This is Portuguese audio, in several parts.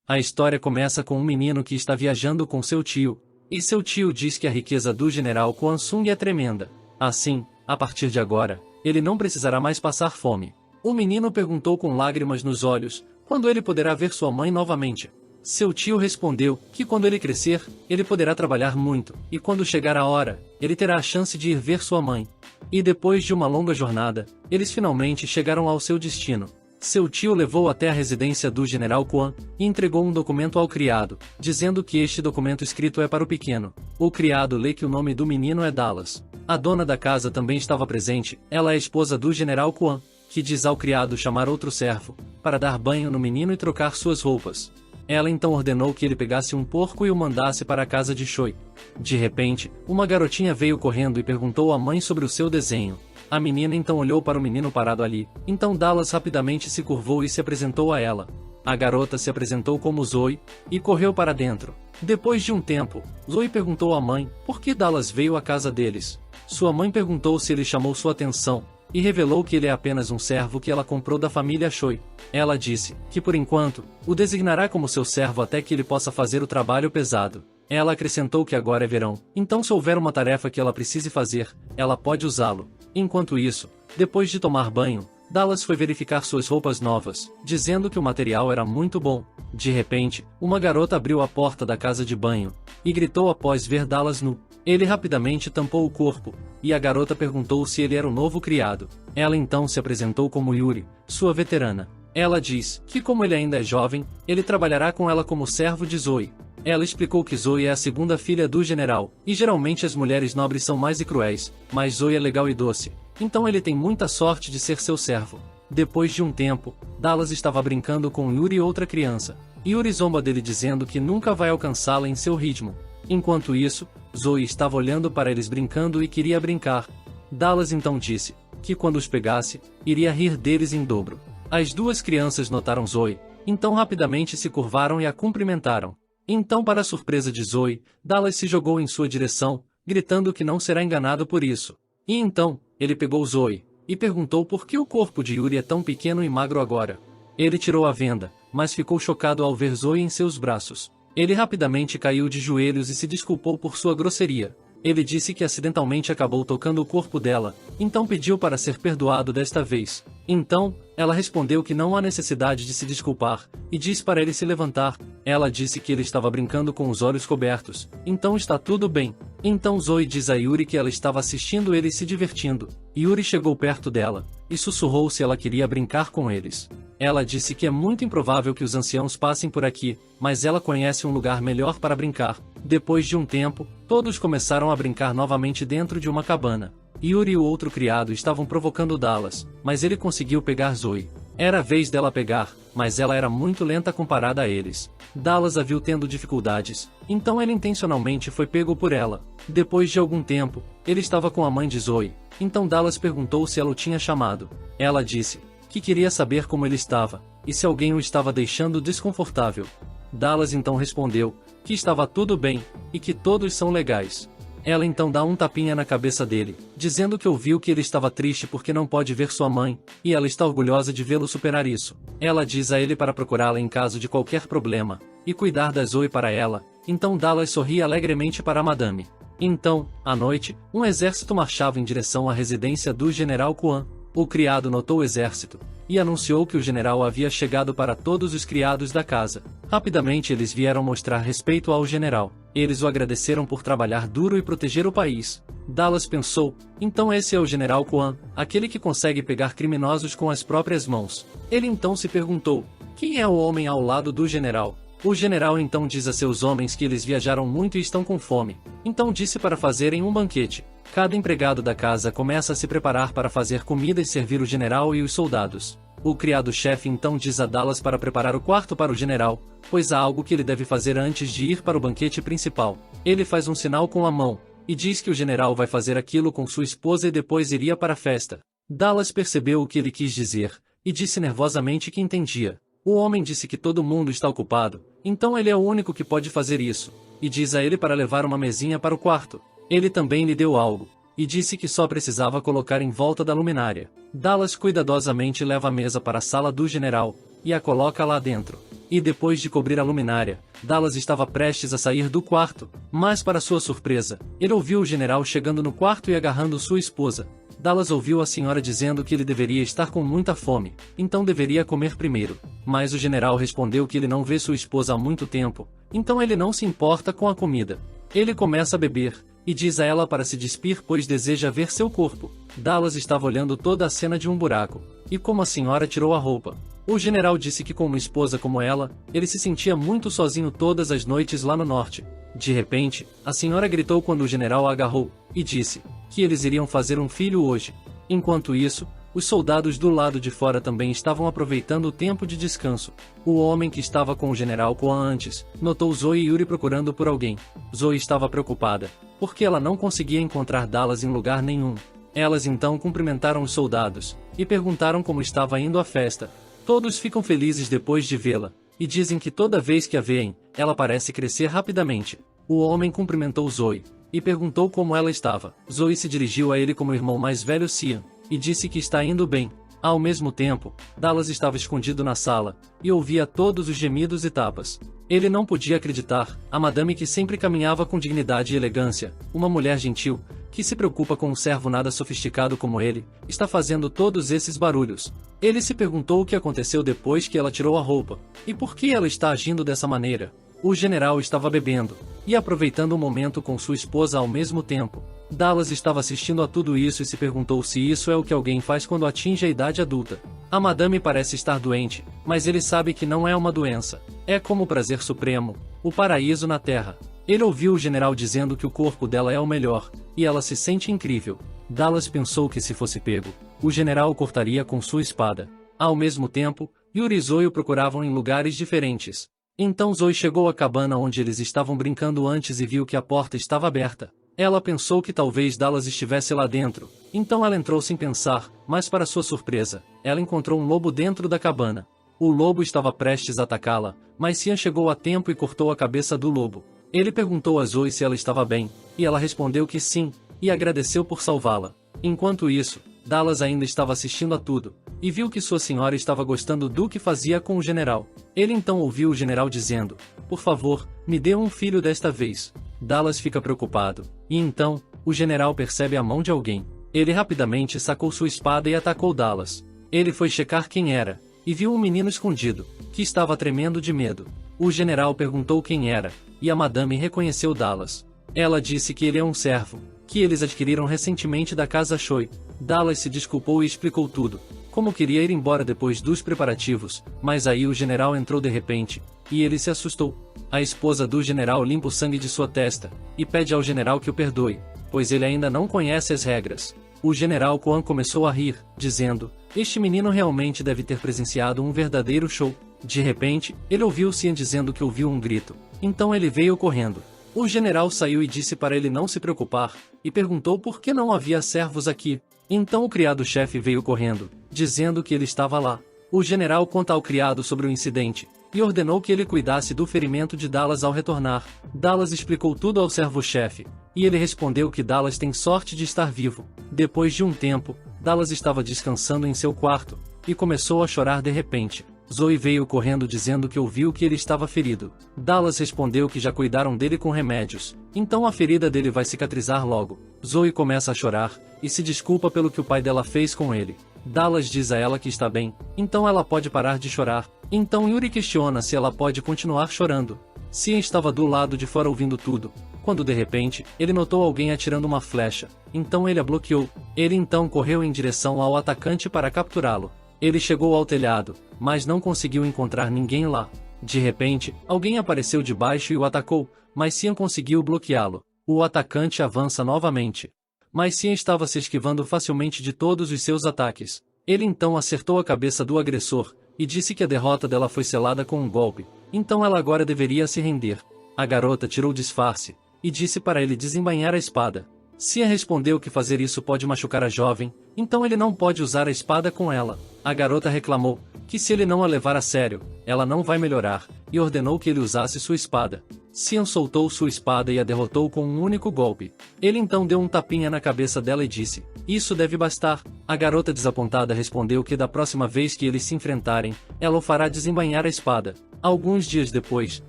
A história começa com um menino que está viajando com seu tio, e seu tio diz que a riqueza do general Quan Sung é tremenda. Assim, a partir de agora, ele não precisará mais passar fome. O menino perguntou com lágrimas nos olhos, quando ele poderá ver sua mãe novamente. Seu tio respondeu que quando ele crescer, ele poderá trabalhar muito, e quando chegar a hora, ele terá a chance de ir ver sua mãe. E depois de uma longa jornada, eles finalmente chegaram ao seu destino. Seu tio levou até a residência do general Quan e entregou um documento ao criado, dizendo que este documento escrito é para o pequeno. O criado lê que o nome do menino é Dallas. A dona da casa também estava presente, ela é a esposa do general Quan, que diz ao criado chamar outro servo, para dar banho no menino e trocar suas roupas. Ela então ordenou que ele pegasse um porco e o mandasse para a casa de Choi. De repente, uma garotinha veio correndo e perguntou à mãe sobre o seu desenho. A menina então olhou para o menino parado ali, então Dallas rapidamente se curvou e se apresentou a ela. A garota se apresentou como Zoe, e correu para dentro. Depois de um tempo, Zoe perguntou à mãe por que Dallas veio à casa deles. Sua mãe perguntou se ele chamou sua atenção, e revelou que ele é apenas um servo que ela comprou da família Choi. Ela disse que por enquanto, o designará como seu servo até que ele possa fazer o trabalho pesado. Ela acrescentou que agora é verão, então se houver uma tarefa que ela precise fazer, ela pode usá-lo. Enquanto isso, depois de tomar banho, Dallas foi verificar suas roupas novas, dizendo que o material era muito bom. De repente, uma garota abriu a porta da casa de banho, e gritou após ver Dallas nu. Ele rapidamente tampou o corpo, e a garota perguntou se ele era o novo criado. Ela então se apresentou como Yuri, sua veterana. Ela diz que como ele ainda é jovem, ele trabalhará com ela como servo de Zoe. Ela explicou que Zoe é a segunda filha do general, e geralmente as mulheres nobres são mais cruéis, mas Zoe é legal e doce, então ele tem muita sorte de ser seu servo. Depois de um tempo, Dallas estava brincando com Yuri e outra criança. Yuri zomba dele dizendo que nunca vai alcançá-la em seu ritmo. Enquanto isso, Zoe estava olhando para eles brincando e queria brincar. Dallas então disse que quando os pegasse, iria rir deles em dobro. As duas crianças notaram Zoe, então rapidamente se curvaram e a cumprimentaram. Então, para a surpresa de Zoe, Dallas se jogou em sua direção, gritando que não será enganado por isso. E então, ele pegou Zoe, e perguntou por que o corpo de Yuri é tão pequeno e magro agora. Ele tirou a venda, mas ficou chocado ao ver Zoe em seus braços. Ele rapidamente caiu de joelhos e se desculpou por sua grosseria. Ele disse que acidentalmente acabou tocando o corpo dela, então pediu para ser perdoado desta vez. Então, ela respondeu que não há necessidade de se desculpar, e disse para ele se levantar. Ela disse que ele estava brincando com os olhos cobertos, então está tudo bem. Então Zoe diz a Yuri que ela estava assistindo ele se divertindo. Yuri chegou perto dela, e sussurrou se ela queria brincar com eles. Ela disse que é muito improvável que os anciãos passem por aqui, mas ela conhece um lugar melhor para brincar. Depois de um tempo, todos começaram a brincar novamente dentro de uma cabana. Yuri e o outro criado estavam provocando Dallas, mas ele conseguiu pegar Zoe. Era a vez dela pegar, mas ela era muito lenta comparada a eles. Dallas a viu tendo dificuldades, então ele intencionalmente foi pego por ela. Depois de algum tempo, ele estava com a mãe de Zoe, então Dallas perguntou se ela o tinha chamado. Ela disse que queria saber como ele estava, e se alguém o estava deixando desconfortável. Dallas então respondeu que estava tudo bem, e que todos são legais. Ela então dá um tapinha na cabeça dele, dizendo que ouviu que ele estava triste porque não pode ver sua mãe, e ela está orgulhosa de vê-lo superar isso. Ela diz a ele para procurá-la em caso de qualquer problema, e cuidar da Zoe para ela, então Dallas sorri alegremente para a madame. Então, à noite, um exército marchava em direção à residência do general Quan. O criado notou o exército, e anunciou que o general havia chegado para todos os criados da casa. Rapidamente eles vieram mostrar respeito ao general. Eles o agradeceram por trabalhar duro e proteger o país. Dallas pensou, então esse é o general Quan, aquele que consegue pegar criminosos com as próprias mãos. Ele então se perguntou, quem é o homem ao lado do general? O general então diz a seus homens que eles viajaram muito e estão com fome. Então disse para fazerem um banquete. Cada empregado da casa começa a se preparar para fazer comida e servir o general e os soldados. O criado-chefe então diz a Dallas para preparar o quarto para o general, pois há algo que ele deve fazer antes de ir para o banquete principal. Ele faz um sinal com a mão, e diz que o general vai fazer aquilo com sua esposa e depois iria para a festa. Dallas percebeu o que ele quis dizer, e disse nervosamente que entendia. O homem disse que todo mundo está ocupado, então ele é o único que pode fazer isso, e diz a ele para levar uma mesinha para o quarto. Ele também lhe deu algo, e disse que só precisava colocar em volta da luminária. Dallas cuidadosamente leva a mesa para a sala do general, e a coloca lá dentro. E depois de cobrir a luminária, Dallas estava prestes a sair do quarto, mas para sua surpresa, ele ouviu o general chegando no quarto e agarrando sua esposa. Dallas ouviu a senhora dizendo que ele deveria estar com muita fome, então deveria comer primeiro. Mas o general respondeu que ele não vê sua esposa há muito tempo, então ele não se importa com a comida. Ele começa a beber, e diz a ela para se despir pois deseja ver seu corpo. Dallas estava olhando toda a cena de um buraco, e como a senhora tirou a roupa. O general disse que com uma esposa como ela, ele se sentia muito sozinho todas as noites lá no norte. De repente, a senhora gritou quando o general a agarrou, e disse que eles iriam fazer um filho hoje. Enquanto isso, os soldados do lado de fora também estavam aproveitando o tempo de descanso. O homem que estava com o general Koan antes, notou Zoe e Yuri procurando por alguém. Zoe estava preocupada, porque ela não conseguia encontrar Dallas em lugar nenhum. Elas então cumprimentaram os soldados, e perguntaram como estava indo a festa. Todos ficam felizes depois de vê-la, e dizem que toda vez que a veem, ela parece crescer rapidamente. O homem cumprimentou Zoe, e perguntou como ela estava. Zoe se dirigiu a ele como o irmão mais velho Cian, e disse que está indo bem. Ao mesmo tempo, Dallas estava escondido na sala, e ouvia todos os gemidos e tapas. Ele não podia acreditar, a madame que sempre caminhava com dignidade e elegância, uma mulher gentil, que se preocupa com um servo nada sofisticado como ele, está fazendo todos esses barulhos. Ele se perguntou o que aconteceu depois que ela tirou a roupa, e por que ela está agindo dessa maneira. O general estava bebendo, e aproveitando o momento com sua esposa ao mesmo tempo. Dallas estava assistindo a tudo isso e se perguntou se isso é o que alguém faz quando atinge a idade adulta. A madame parece estar doente, mas ele sabe que não é uma doença. É como o prazer supremo, o paraíso na terra. Ele ouviu o general dizendo que o corpo dela é o melhor, e ela se sente incrível. Dallas pensou que se fosse pego, o general o cortaria com sua espada. Ao mesmo tempo, Yuri e Zoe o procuravam em lugares diferentes. Então Zoe chegou à cabana onde eles estavam brincando antes e viu que a porta estava aberta. Ela pensou que talvez Dallas estivesse lá dentro, então ela entrou sem pensar, mas para sua surpresa, ela encontrou um lobo dentro da cabana. O lobo estava prestes a atacá-la, mas Cian chegou a tempo e cortou a cabeça do lobo. Ele perguntou a Zoe se ela estava bem, e ela respondeu que sim, e agradeceu por salvá-la. Enquanto isso, Dallas ainda estava assistindo a tudo, e viu que sua senhora estava gostando do que fazia com o general. Ele então ouviu o general dizendo, por favor, me dê um filho desta vez. Dallas fica preocupado, e então, o general percebe a mão de alguém. Ele rapidamente sacou sua espada e atacou Dallas. Ele foi checar quem era, e viu um menino escondido, que estava tremendo de medo. O general perguntou quem era, e a madame reconheceu Dallas. Ela disse que ele é um servo, que eles adquiriram recentemente da casa Choi. Dallas se desculpou e explicou tudo, como queria ir embora depois dos preparativos, mas aí o general entrou de repente, e ele se assustou. A esposa do general limpa o sangue de sua testa, e pede ao general que o perdoe, pois ele ainda não conhece as regras. O general Koan começou a rir, dizendo, este menino realmente deve ter presenciado um verdadeiro show. De repente, ele ouviu Cian dizendo que ouviu um grito, então ele veio correndo. O general saiu e disse para ele não se preocupar, e perguntou por que não havia servos aqui. Então o criado-chefe veio correndo, dizendo que ele estava lá. O general conta ao criado sobre o incidente, e ordenou que ele cuidasse do ferimento de Dallas ao retornar. Dallas explicou tudo ao servo-chefe, e ele respondeu que Dallas tem sorte de estar vivo. Depois de um tempo, Dallas estava descansando em seu quarto, e começou a chorar de repente. Zoe veio correndo dizendo que ouviu que ele estava ferido. Dallas respondeu que já cuidaram dele com remédios, então a ferida dele vai cicatrizar logo. Zoe começa a chorar, e se desculpa pelo que o pai dela fez com ele. Dallas diz a ela que está bem, então ela pode parar de chorar. Então Yuri questiona se ela pode continuar chorando. Cian estava do lado de fora ouvindo tudo, quando de repente, ele notou alguém atirando uma flecha, então ele a bloqueou. Ele então correu em direção ao atacante para capturá-lo. Ele chegou ao telhado, mas não conseguiu encontrar ninguém lá. De repente, alguém apareceu de baixo e o atacou, mas Cian conseguiu bloqueá-lo. O atacante avança novamente. Mas Cian estava se esquivando facilmente de todos os seus ataques. Ele então acertou a cabeça do agressor, e disse que a derrota dela foi selada com um golpe, então ela agora deveria se render. A garota tirou o disfarce, e disse para ele desembainhar a espada. Cian respondeu que fazer isso pode machucar a jovem, então ele não pode usar a espada com ela. A garota reclamou que se ele não a levar a sério, ela não vai melhorar, e ordenou que ele usasse sua espada. Cian soltou sua espada e a derrotou com um único golpe. Ele então deu um tapinha na cabeça dela e disse: "Isso deve bastar." A garota desapontada respondeu que da próxima vez que eles se enfrentarem, ela o fará desembainhar a espada. Alguns dias depois,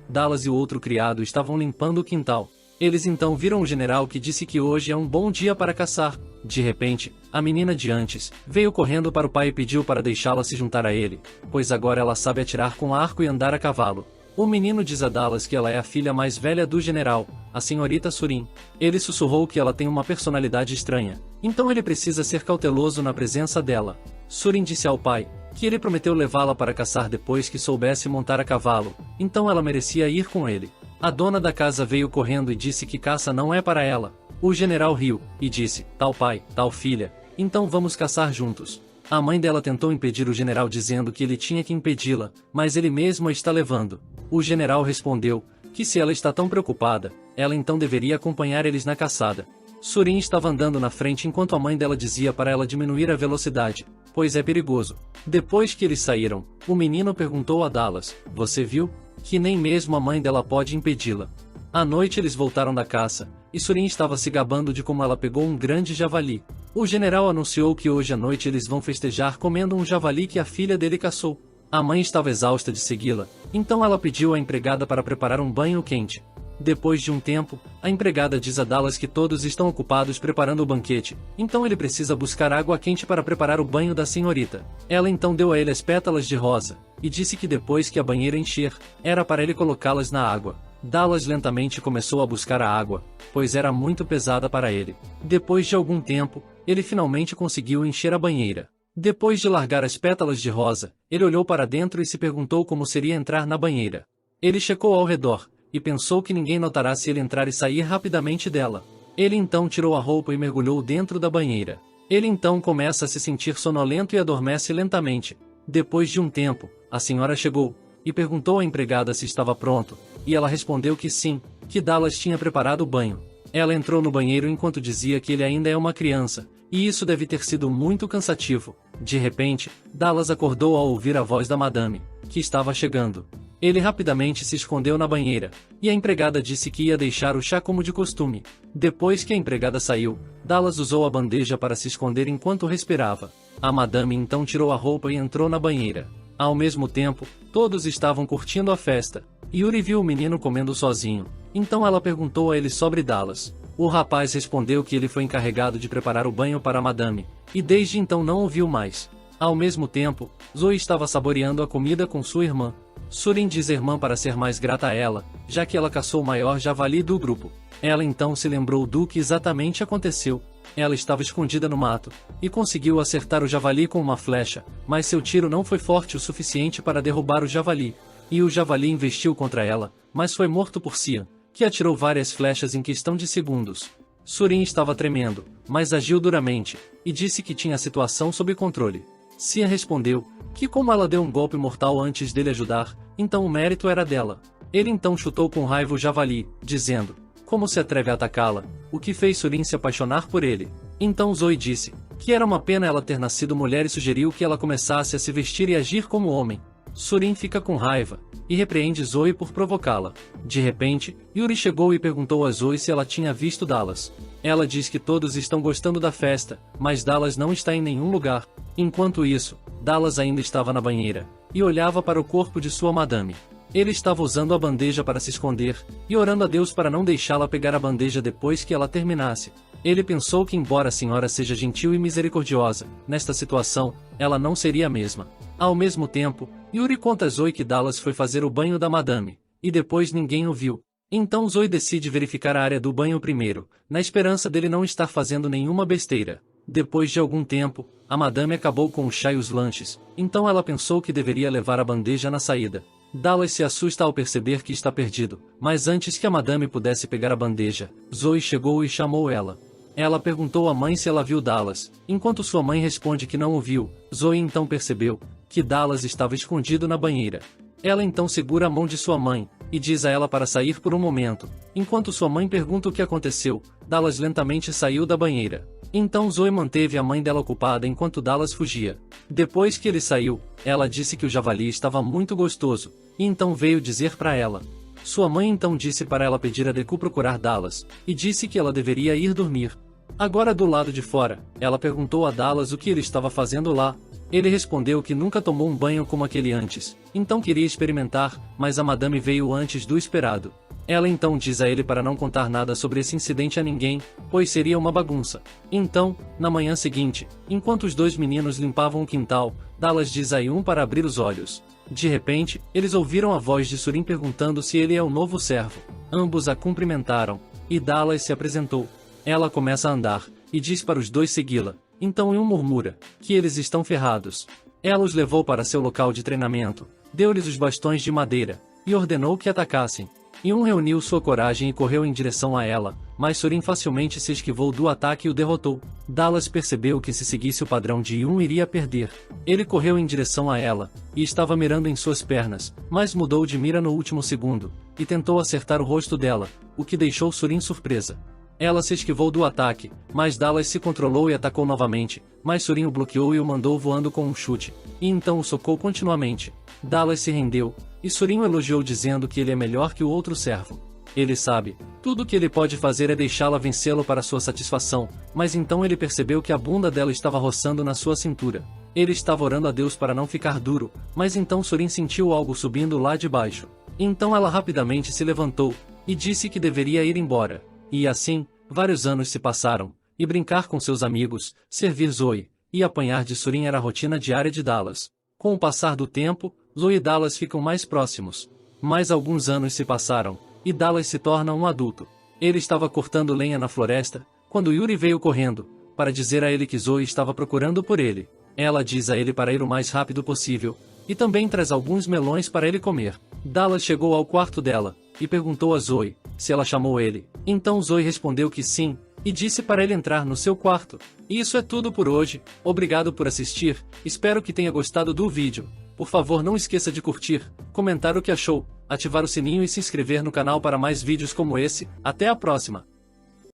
Dallas e o outro criado estavam limpando o quintal. Eles então viram o general, que disse que hoje é um bom dia para caçar. De repente, a menina de antes veio correndo para o pai e pediu para deixá-la se juntar a ele, pois agora ela sabe atirar com arco e andar a cavalo. O menino diz a Dallas que ela é a filha mais velha do general, a senhorita Surin. Ele sussurrou que ela tem uma personalidade estranha, então ele precisa ser cauteloso na presença dela. Surin disse ao pai que ele prometeu levá-la para caçar depois que soubesse montar a cavalo, então ela merecia ir com ele. A dona da casa veio correndo e disse que caça não é para ela. O general riu e disse: "Tal pai, tal filha, então vamos caçar juntos." A mãe dela tentou impedir o general dizendo que ele tinha que impedi-la, mas ele mesmo a está levando. O general respondeu que se ela está tão preocupada, ela então deveria acompanhar eles na caçada. Surin estava andando na frente enquanto a mãe dela dizia para ela diminuir a velocidade, pois é perigoso. Depois que eles saíram, o menino perguntou a Dallas: "Você viu? Que nem mesmo a mãe dela pode impedi-la." À noite eles voltaram da caça, e Surin estava se gabando de como ela pegou um grande javali. O general anunciou que hoje à noite eles vão festejar comendo um javali que a filha dele caçou. A mãe estava exausta de segui-la, então ela pediu à empregada para preparar um banho quente. Depois de um tempo, a empregada diz a Dallas que todos estão ocupados preparando o banquete, então ele precisa buscar água quente para preparar o banho da senhorita. Ela então deu a ele as pétalas de rosa, e disse que depois que a banheira encher, era para ele colocá-las na água. Dallas lentamente começou a buscar a água, pois era muito pesada para ele. Depois de algum tempo, ele finalmente conseguiu encher a banheira. Depois de largar as pétalas de rosa, ele olhou para dentro e se perguntou como seria entrar na banheira. Ele checou ao redor, e pensou que ninguém notará se ele entrar e sair rapidamente dela. Ele então tirou a roupa e mergulhou dentro da banheira. Ele então começa a se sentir sonolento e adormece lentamente. Depois de um tempo, a senhora chegou, e perguntou à empregada se estava pronto, e ela respondeu que sim, que Dallas tinha preparado o banho. Ela entrou no banheiro enquanto dizia que ele ainda é uma criança, e isso deve ter sido muito cansativo. De repente, Dallas acordou ao ouvir a voz da madame, que estava chegando. Ele rapidamente se escondeu na banheira, e a empregada disse que ia deixar o chá como de costume. Depois que a empregada saiu, Dallas usou a bandeja para se esconder enquanto respirava. A madame então tirou a roupa e entrou na banheira. Ao mesmo tempo, todos estavam curtindo a festa. Yuri viu o menino comendo sozinho, então ela perguntou a ele sobre Dallas. O rapaz respondeu que ele foi encarregado de preparar o banho para a madame, e desde então não o viu mais. Ao mesmo tempo, Zoe estava saboreando a comida com sua irmã. Surin diz a irmã para ser mais grata a ela, já que ela caçou o maior javali do grupo. Ela então se lembrou do que exatamente aconteceu. Ela estava escondida no mato, e conseguiu acertar o javali com uma flecha, mas seu tiro não foi forte o suficiente para derrubar o javali. E o javali investiu contra ela, mas foi morto por Cian, que atirou várias flechas em questão de segundos. Surin estava tremendo, mas agiu duramente, e disse que tinha a situação sob controle. Cian respondeu que como ela deu um golpe mortal antes dele ajudar, então o mérito era dela. Ele então chutou com raiva o javali, dizendo: "Como se atreve a atacá-la?", o que fez Surin se apaixonar por ele. Então Zoe disse que era uma pena ela ter nascido mulher e sugeriu que ela começasse a se vestir e agir como homem. Surin fica com raiva, e repreende Zoe por provocá-la. De repente, Yuri chegou e perguntou a Zoe se ela tinha visto Dallas. Ela diz que todos estão gostando da festa, mas Dallas não está em nenhum lugar. Enquanto isso, Dallas ainda estava na banheira, e olhava para o corpo de sua madame. Ele estava usando a bandeja para se esconder, e orando a Deus para não deixá-la pegar a bandeja depois que ela terminasse. Ele pensou que embora a senhora seja gentil e misericordiosa, nesta situação, ela não seria a mesma. Ao mesmo tempo, Yuri conta a Zoe que Dallas foi fazer o banho da madame, e depois ninguém o viu. Então Zoe decide verificar a área do banho primeiro, na esperança dele não estar fazendo nenhuma besteira. Depois de algum tempo, a madame acabou com o chá e os lanches, então ela pensou que deveria levar a bandeja na saída. Dallas se assusta ao perceber que está perdido, mas antes que a madame pudesse pegar a bandeja, Zoe chegou e chamou ela. Ela perguntou à mãe se ela viu Dallas. Enquanto sua mãe responde que não o viu, Zoe então percebeu que Dallas estava escondido na banheira. Ela então segura a mão de sua mãe, e diz a ela para sair por um momento. Enquanto sua mãe pergunta o que aconteceu, Dallas lentamente saiu da banheira. Então Zoe manteve a mãe dela ocupada enquanto Dallas fugia. Depois que ele saiu, ela disse que o javali estava muito gostoso, e então veio dizer para ela. Sua mãe então disse para ela pedir a Deku procurar Dallas, e disse que ela deveria ir dormir. Agora do lado de fora, ela perguntou a Dallas o que ele estava fazendo lá. Ele respondeu que nunca tomou um banho como aquele antes, então queria experimentar, mas a madame veio antes do esperado. Ela então diz a ele para não contar nada sobre esse incidente a ninguém, pois seria uma bagunça. Então, na manhã seguinte, enquanto os dois meninos limpavam o quintal, Dallas diz a Yun para abrir os olhos. De repente, eles ouviram a voz de Surin perguntando se ele é o novo servo. Ambos a cumprimentaram, e Dallas se apresentou. Ela começa a andar, e diz para os dois segui-la. Então Yun murmura que eles estão ferrados. Ela os levou para seu local de treinamento, deu-lhes os bastões de madeira, e ordenou que atacassem. Yun reuniu sua coragem e correu em direção a ela, mas Surin facilmente se esquivou do ataque e o derrotou. Dallas percebeu que se seguisse o padrão de Yun iria perder. Ele correu em direção a ela, e estava mirando em suas pernas, mas mudou de mira no último segundo, e tentou acertar o rosto dela, o que deixou Surin surpresa. Ela se esquivou do ataque, mas Dallas se controlou e atacou novamente, mas Surin o bloqueou e o mandou voando com um chute, e então o socou continuamente. Dallas se rendeu, e Surin o elogiou dizendo que ele é melhor que o outro servo. Ele sabe, tudo o que ele pode fazer é deixá-la vencê-lo para sua satisfação, mas então ele percebeu que a bunda dela estava roçando na sua cintura. Ele estava orando a Deus para não ficar duro, mas então Surin sentiu algo subindo lá de baixo. Então ela rapidamente se levantou, e disse que deveria ir embora. E assim, vários anos se passaram, e brincar com seus amigos, servir Zoe, e apanhar de Surin era a rotina diária de Dallas. Com o passar do tempo, Zoe e Dallas ficam mais próximos. Mais alguns anos se passaram, e Dallas se torna um adulto. Ele estava cortando lenha na floresta, quando Yuri veio correndo, para dizer a ele que Zoe estava procurando por ele. Ela diz a ele para ir o mais rápido possível, e também traz alguns melões para ele comer. Dallas chegou ao quarto dela, e perguntou a Zoe se ela chamou ele. Então Zoe respondeu que sim, e disse para ele entrar no seu quarto. E isso é tudo por hoje, obrigado por assistir, espero que tenha gostado do vídeo. Por favor não esqueça de curtir, comentar o que achou, ativar o sininho e se inscrever no canal para mais vídeos como esse. Até a próxima!